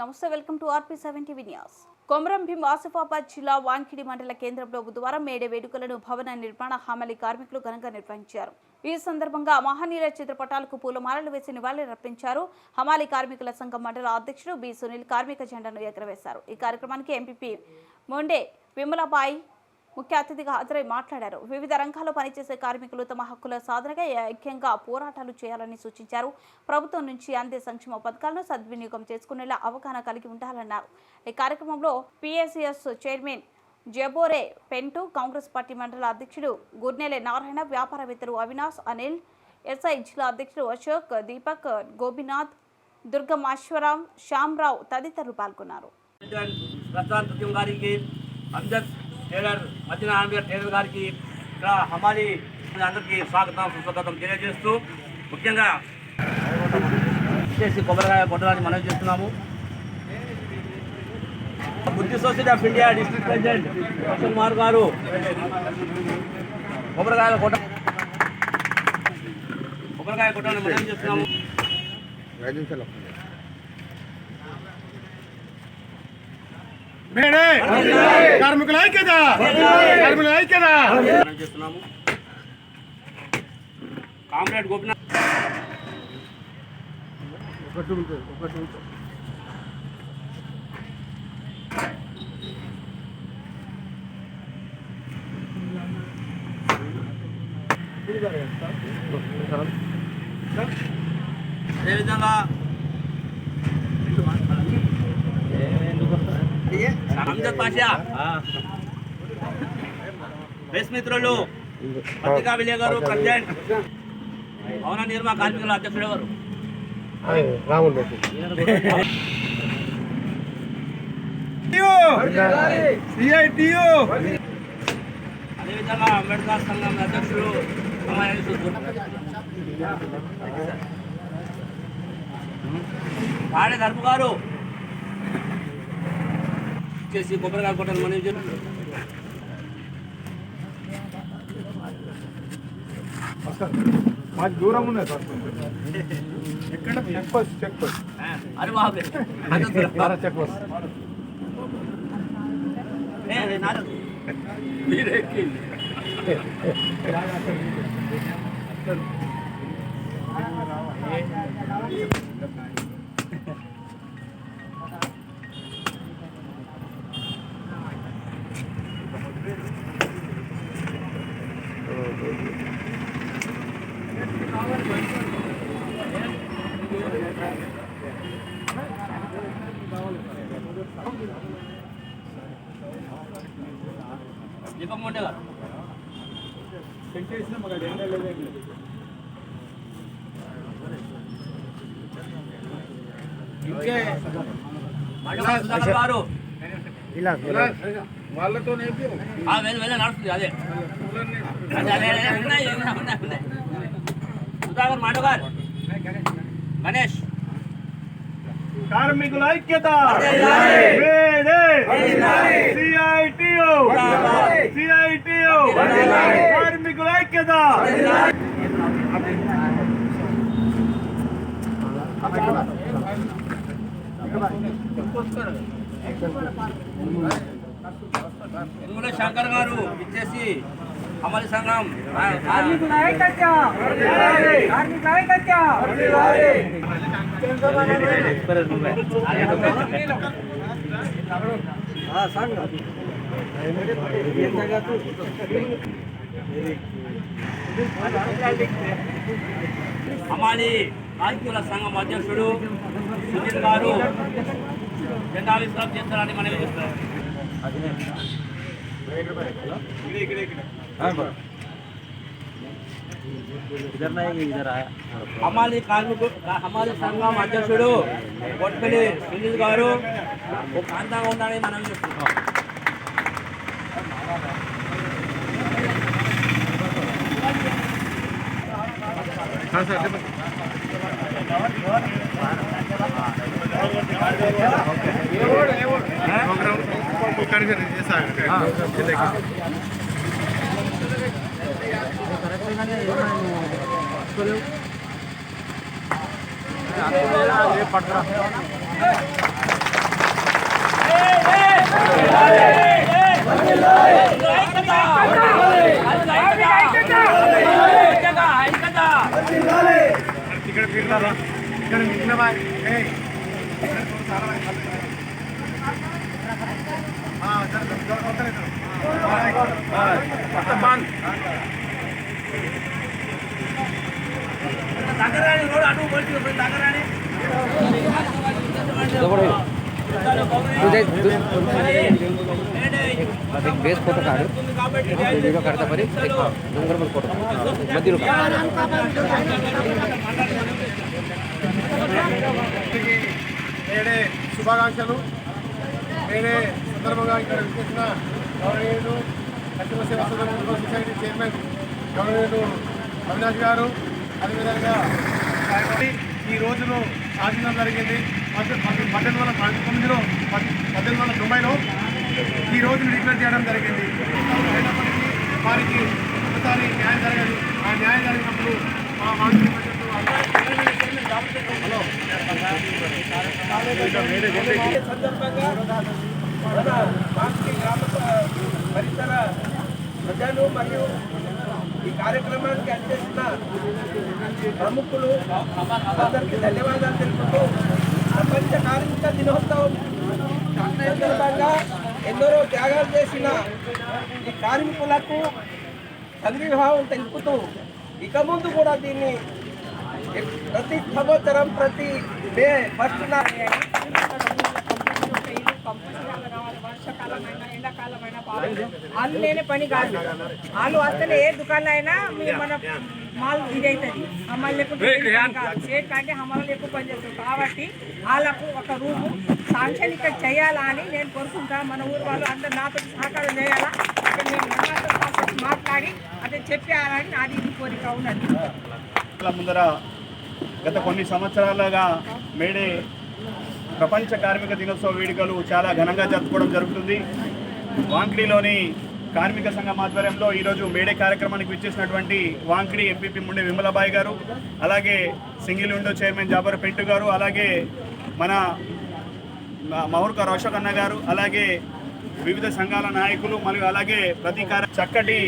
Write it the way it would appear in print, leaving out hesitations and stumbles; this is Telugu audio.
నమస్తే, welcome to RP7 TV news. Komaram Bheem Asifabad జిల్లా వాంకిడి మండల కేంద్రంలో బుధవారం మేడే వేడుకలను భవన నిర్మాణ హమాలి కార్మికులు ఘనంగా నిర్వహించారు. ఈ సందర్భంగా మహనీయుల చిత్రపటాలకు పూలమాలలు వేసి నివాళులర్పించారు. హమాలి కార్మికుల సంఘం మండల అధ్యక్షుడు బి సునీల్ కార్మిక జెండాను ఎగరవేశారు. ఈ కార్యక్రమానికి ఎంపీపీ మొండే విమలాబాయి ముఖ్య అతిథిగా హాజరై మాట్లాడారు. వివిధ రంగాల్లో పనిచేసే కార్మికులు తమ హక్కుల సాధనగా ఐక్యంగా పోరాటాలు చేయాలని సూచించారు. ప్రభుత్వం నుంచి అందే సంక్షేమ పథకాలను సద్వినియోగం చేసుకునేలా అవగాహన కలిగి ఉండాలన్నారు. ఈ కార్యక్రమంలో PACS చైర్మన్ జబోరే పెంటు, కాంగ్రెస్ పార్టీ మండల అధ్యక్షుడు గుర్నెలే నారాయణ, వ్యాపారవేత్తలు అవినాష్, అనిల్, SI జిల్లా అధ్యక్షుడు అశోక్, దీపక్, గోపినాథ్, దుర్గమాశ్వరం, శ్యామరావు తదితరులు పాల్గొన్నారు. టైలర్ గారికి ఇక్కడ హమాలి అందరికీ స్వాగతం సుస్వాగతం తెలియజేస్తూ ముఖ్యంగా చేసి కొబ్బరికాయ కొట్టడానికి మనం చేస్తున్నాము. Buddhist society of India district president Ashok Kumar గారు కొబ్బరికాయ కొట్టడానికి మనం చేస్తున్నాము. కార్మికుల ఐక్యత చేస్తున్నాము. కామ్రేడ్ గోపినాథ్ అదేవిధంగా అమ్జద్ పాషా, ప్రెస్ మిత్రులు, పత్రికా విలేకరు, ప్రెసిడెంట్, భవన నిర్మాణ కార్మికుల అధ్యక్షుడు ఎవరు? అదేవిధంగా అంబేద్కర్ సంఘం అధ్యక్షుడు పాడే ధర్మ గారు చేసి కొబ్బరికాయ కొట్టాలి మనం మాకు దూరం ఉన్నాయి సార్. ఎక్కడ చెక్ పోస్ట్ అరే బాబే చెక్ పోస్ట్ దీపం ఉండే గారు పెట్టేసిన మాకు ఎండ లేదు. ఇంకే గారు వాళ్ళతో వెళ్ళ నడుస్తుంది. అదే ఉన్నాయి సుధాకర్ మాటో గారు, గణేష్. కార్మికుల ఐక్యత, CITU కార్మికుల ఐక్యత. శంకర్ గారు ఇచ్చేసి అమలు సంఘం హమాలి కార్మికుల సంఘం అధ్యక్షుడు సునీల్ గారు జెండా ఆవిష్కరణ చేస్తారని మనం చేస్తాం. హమాలి సంఘం అధ్యక్షుడు కొట్పల్లి సునీల్ గారు ఒక ప్రాంతంగా ఉన్నారని మనం చెప్తున్నాం. పట్టరా ఇక్కడ తిరుగుతారా ఇక్కడ మిగిలిన దగ్గరాని రోడ్ అటు పోయి దగ్గరాని बेस फोटो काढ व्हिडिओ काढता परी नंबर पण फोटो मध्य నేడే శుభాకాంక్షలు. నేడే సందర్భంగా ఇక్కడ విచ్చేసిన గౌరవనీయులు కస్టమర్ సేవా సొసైటీ చైర్మన్ గౌరవనీయులు అవినాష్ గారు, అదేవిధంగా ఈ రోజును సాధించడం జరిగింది. 1899లో ఈ రోజును డిక్లేర్ చేయడం జరిగింది. అయినప్పటికీ వారికి ఒకసారి న్యాయం జరగదు. ఆ న్యాయం జరిగినప్పుడు మా మానసిక సందర్భంగా మన మాస్కి గ్రామ పరిసర ప్రజలు మరియు ఈ కార్యక్రమానికి అందిస్తున్న ప్రముఖులు అందరికీ ధన్యవాదాలు తెలుపుతూ ప్రపంచ కార్మిక దినోత్సవం సందర్భంగా ఎందరో త్యాగాలు చేసిన ఈ కార్మికులకు సంఘీభావం తెలుపుతూ ఇక ముందు కూడా దీన్ని ప్రతి సంవత్సరం ప్రతి మే ఫస్ట్ వర్షాకాలమైనా ఎండాకాలమైనా వాళ్ళు లేని పని కాదు. వాళ్ళు వస్తేనే ఏ దుకాణం అయినా మన మాల్ ఇది అవుతుంది. అమ్మాయిలు లేకుండా స్టేట్ కంటే అమ్మాయిలు ఎక్కువ పనిచేస్తారు కాబట్టి వాళ్ళకు ఒక రూము శాంక్షన్ ఇక్కడ చేయాలా అని నేను కోరుకుంటా. మన ఊరు వాళ్ళు అందరు నాతో సహకారం చేయాలా, నేను మాట్లాడి అదే చెప్పాలని నాది కోరిక ఉన్నది. ముందర గత కొన్ని సంవత్సరాలుగా మేడే ప్రపంచ కార్మిక దినోత్సవ వేడుకలు చాలా ఘనంగా జరుపుకోవడం జరుగుతుంది. వాంకిడిలోని కార్మిక సంఘం ఆధ్వర్యంలో ఈరోజు మేడే కార్యక్రమానికి విచ్చేసినటువంటి వాంకిడి ఎంపీపీ ముండే విమలాబాయి గారు, అలాగే సింగిల్ విండో చైర్మన్ జాబర్ పెట్టు గారు, అలాగే మన మహూర్క రోషక్ అన్న గారు, అలాగే వివిధ సంఘాల నాయకులు మరియు అలాగే ప్రతి చక్కటి